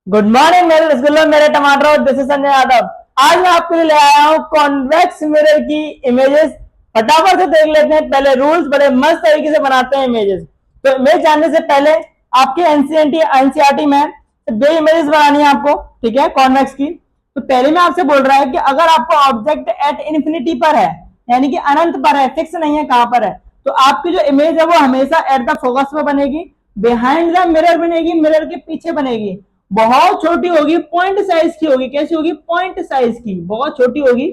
Good morning मेरे रसगुल्ला, मेरे टमाटर। This is Sanjay Yadav. आज मैं आपके लिए ले आया हूँ कॉन्वेक्स मिरर की इमेजेस। फटाफट से देख लेते हैं। पहले रूल्स बड़े मस्त तरीके से बनाते हैं इमेजेस। तो इमेज जानने से पहले आपके एनसीईआरटी में दो इमेजेस बनानी है आपको, ठीक है, कॉन्वेक्स की। तो पहले में आपसे बोल रहा है कि अगर आपको ऑब्जेक्ट एट इन्फिनिटी पर है, यानी कि अनंत पर है, फिक्स नहीं है कहां पर है, तो आपकी जो इमेज है वो हमेशा एट द फोकस में बनेगी, बिहाइंड द मिरर बनेगी, मिरर के पीछे बनेगी, बहुत छोटी होगी, पॉइंट साइज की होगी। कैसी होगी? पॉइंट साइज की, बहुत छोटी होगी,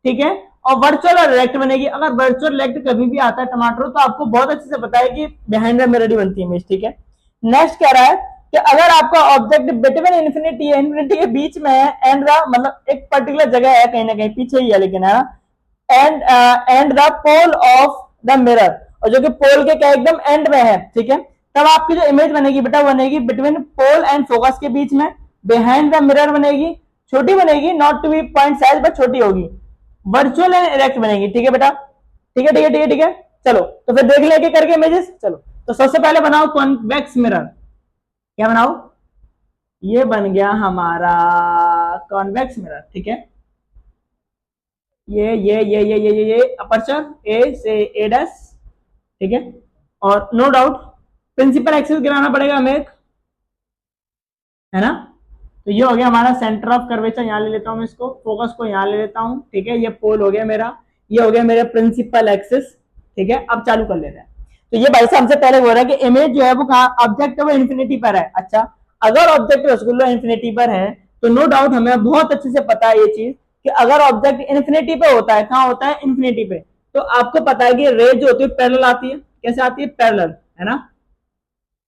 ठीक है। और वर्चुअल और डायरेक्ट बनेगी। अगर वर्चुअल डायरेक्ट कभी भी आता है टमाटर, तो आपको बहुत अच्छे से पता है कि बिहाइंड द मिरर ही बनती है इमेज, ठीक है। नेक्स्ट कह रहा है कि अगर आपका ऑब्जेक्ट बिटवीन इन्फिनिटी है, इन्फिनिटी के बीच में है, एंड द मतलब एक पर्टिकुलर जगह है, कहीं ना कहीं पीछे ही है लेकिन, है ना, and the pole of the mirror, और जो कि पोल के क्या एकदम एंड में है, ठीक है। तब आपकी जो इमेज बनेगी बेटा, बनेगी बिटवीन पोल एंड फोकस के बीच में, बिहाइंड द मिरर बनेगी, छोटी बनेगी, not to be point size but छोटी होगी, वर्चुअल एंड इरेक्ट बनेगी, ठीक है बेटा। ठीक है, ठीक है, ठीक है, ठीक है। चलो तो फिर देख लेके करके इमेजेस। चलो तो सबसे पहले बनाओ कॉन्वेक्स मिरर। क्या बनाओ? ये बन गया हमारा कॉन्वेक्स मिरर, ठीक है। ये अपर्चर ए से ए डैश, ठीक है। और नो डाउट प्रिंसिपल एक्सिस गिराना पड़ेगा हमें, है ना। तो ये हो गया हमारा सेंटर ऑफ कर्वेचर। यहाँ ले लेता हूँ मैं इसको, फोकस को यहाँ ले लेता हूँ, ठीक है। ये पोल हो गया मेरा, ये हो गया मेरा प्रिंसिपल एक्सिस, ठीक है। अब चालू कर लेते हैं। तो ये भाई साहब हमसे पहले बोल रहा है कि इमेज जो है वो कहाँ, ऑब्जेक्ट है वो इन्फिनिटी पर है। अच्छा, अगर ऑब्जेक्ट रसगुल्ला इन्फिनिटी पर है, तो नो डाउट हमें बहुत अच्छे से पता है ये चीज कि अगर ऑब्जेक्ट इन्फिनिटी पे होता है, कहाँ होता है? इन्फिनिटी पे। तो आपको पता है कि रे जो होती है पैरेलल आती है। कैसे आती है? पैरेलल, है ना।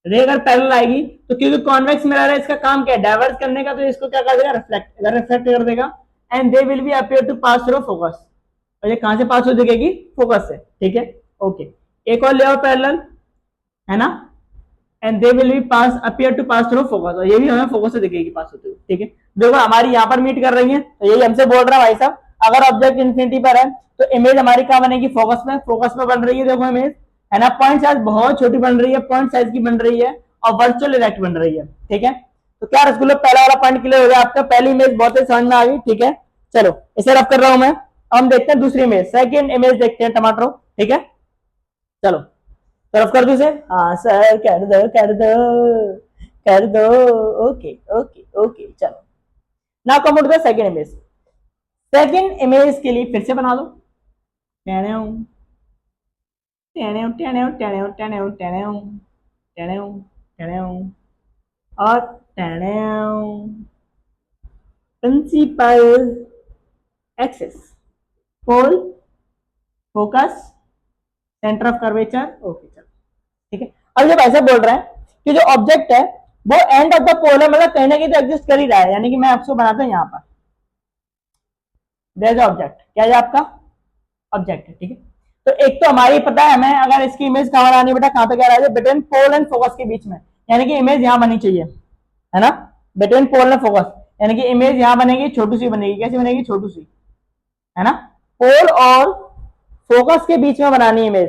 रे अगर पैरेलल आएगी तो क्योंकि कॉन्वेक्स मिरर है, इसका काम क्या है? डाइवर्स करने का। तो इसको क्या कर देगा? रिफ्लेक्ट, अगर रिफ्लेक्ट कर देगा, and they will be appear to pass through focus. और ये कहां से पास हो जाएगी? फोकस से, ठीक है। ओके, एक और ले आओ पैरेलल, है ना, and they will be pass appear to pass through focus, और ये भी हमें फोकस से दिखेगी पास होते हुए, ठीक है। देखो हमारी यहाँ पर मीट कर रही है, तो यही हमसे बोल रहा है भाई साहब, अगर ऑब्जेक्ट इन्फिनिटी पर है तो इमेज हमारी क्या बनेगी? फोकस में। फोकस में बन रही है, देखो इमेज, है ना। पॉइंट साइज बहुत छोटी बन रही है, पॉइंट साइज की बन रही है, और वर्चुअल इरेक्ट बन रही है, ठीक है। तो क्या रसगुल्ला, पहला वाला पॉइंट क्लियर हो गया आपका। पहली इमेज बहुत ही समझ में आ गई, ठीक है। चलो इसे रफ कर रहा हूं मैं। अब हम देखते हैं दूसरी इमेज, सेकंड इमेज देखते हैं टमाटरो, ठीक है। चलो तरफ कर दो इसे। हाँ सर, कर दो कर दो कर दो। ओके ओके ओके, चलो now come to the second image. Second image के लिए फिर से बना लो। टेनेऊ टेनेऊ टेनेऊ टेनेऊ टेनेऊ टेनेऊ टेनेऊ टेनेऊ और टेनेऊ principal axis, pole, focus, centre of curvature. Okay चलो, ठीक है। अब जब ऐसा बोल रहा है कि जो ऑब्जेक्ट है वो एंड ऑफ द पोल है, मतलब कहीं ना कहीं तो एग्जिस्ट कर ही रहा है, यानी कि मैं आपको बनाता हूं यहाँ पर, देयर इज ऑब्जेक्ट। क्या है आपका? ऑब्जेक्ट है, ठीक है। तो एक तो हमारी पता है हमें, अगर इसकी इमेज कहां आनी बेटा, कहां पे क्या रहा है? बिटवीन पोल एंड फोकस के बीच में, यानी कि इमेज यहां बनी चाहिए, है ना। बिटवीन पोल एंड फोकस, यानी कि इमेज यहां बनेगी, छोटी सी बनेगी। कैसी बनेगी? छोटी सी, है ना। पोल और फोकस के बीच में बनानी है इमेज,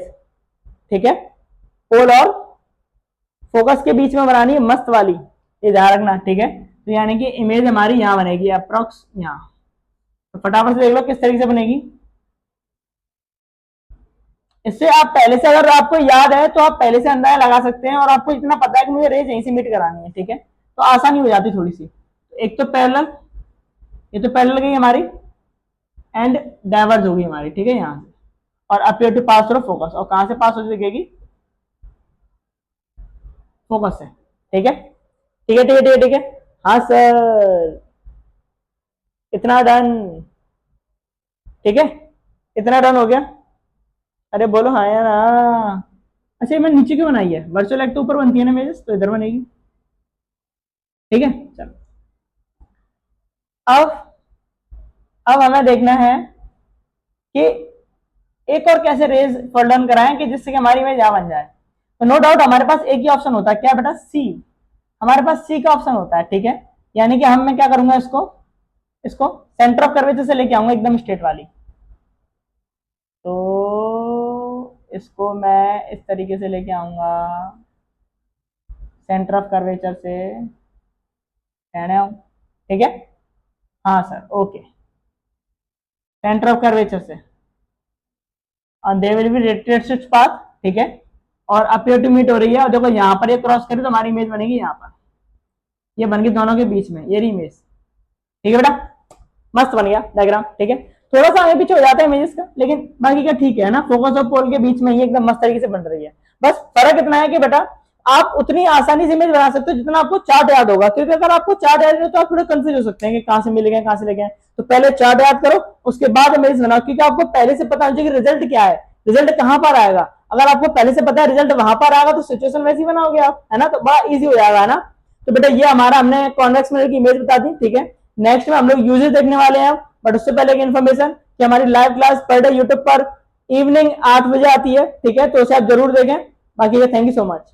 ठीक है। पोल और फोकस के बीच में बनानी है, मस्त वाली, ये ध्यान रखना, ठीक है। तो यानी कि इमेज हमारी यहां बनेगी, अप्रोक्स यहां। तो फटाफट से देख लो किस तरीके से बनेगी। इससे आप पहले से, अगर आपको याद है तो आप पहले से अंदाजा लगा सकते हैं, और आपको इतना पता है कि मुझे रेंज यहीं से मीट करानी है, ठीक है। तो आसानी हो जाती थोड़ी सी। एक तो पैरेलल, ये तो पैरेलल गई हमारी, एंड डाइवर्ज होगी हमारी, ठीक है, यहाँ से, और appear to pass through focus, और कहां से पास हो जाएगी? फोकस से, ठीक है, ठीक है, ठीक है, ठीक है, ठीक है। हाँ सर, इतना डन, ठीक है, इतना डन हो गया। अरे बोलो हाँ या ना। अच्छा ये मैंने नीचे क्यों बनाई है? वर्चुअल एक्ट तो ऊपर बनती है ना मेरे, तो इधर बनेगी, ठीक है। चलो अब अब हमें देखना है कि एक और कैसे रेज फॉल डाउन कराएं कि जिससे कि हमारी इमेज यहाँ बन जाए। तो नो डाउट हमारे पास एक ही ऑप्शन होता है, क्या बेटा? सी। हमारे पास सी का ऑप्शन होता है, ठीक है। यानी कि हम, मैं क्या करूंगा, इसको इसको सेंटर ऑफ कर्वेचर से लेके आऊंगा, एकदम स्ट्रेट वाली। तो इसको मैं इस तरीके से लेके आऊंगा, सेंटर ऑफ कर्वेचर से, ठीक है, हाँ sir, okay, centre of curvature से, और दे विल बी रेट्रेटेड पाथ, ठीक है, और अपीयर टू मीट हो रही है, और देखो यहाँ पर ये क्रॉस करें तो हमारी इमेज बनेगी यहाँ पर, ये बन गई दोनों के बीच में, ये रही इमेज, ठीक है बेटा, मस्त बन गया डायग्राम, ठीक है, थोड़ा सा आगे पीछे हो जाता है इमेजेस का, लेकिन बाकी का ठीक है ना, फोकस और पोल के बीच में ये एकदम मस्त तरीके से बन रही है। बस फर्क इतना है कि बेटा आप उतनी आसानी से इमेज बना सकते हो जितना आपको चार्ट याद होगा, क्योंकि अगर आपको चार्ट याद हो तो आप थोड़े कंफ्यूज हो सकते हैं कि कहां से मिल गए, कहां से लगे। तो पहले चार्ट याद करो, उसके बाद इमेज बनाओ, क्योंकि आपको पहले से पता होना चाहिए कि रिजल्ट क्या है, रिजल्ट कहां पर आएगा। अगर आपको पहले से पता है रिजल्ट वहां पर आएगा तो सिचुएशन वैसी बनाओगे आप, है ना, तो बड़ा इजी हो जाएगा, है ना। तो बेटा ये हमारा हमने कॉन्वेक्स मिरर की इमेज बता दी, ठीक है। नेक्स्ट में हम लोग यूजेस देखने वाले हैं, बट उससे पहले की इन्फॉर्मेशन कि हमारी live class per day YouTube पर इवनिंग 8 बजे आती है, ठीक है, तो उसे आप जरूर देखें। बाकी थैंक यू सो मच।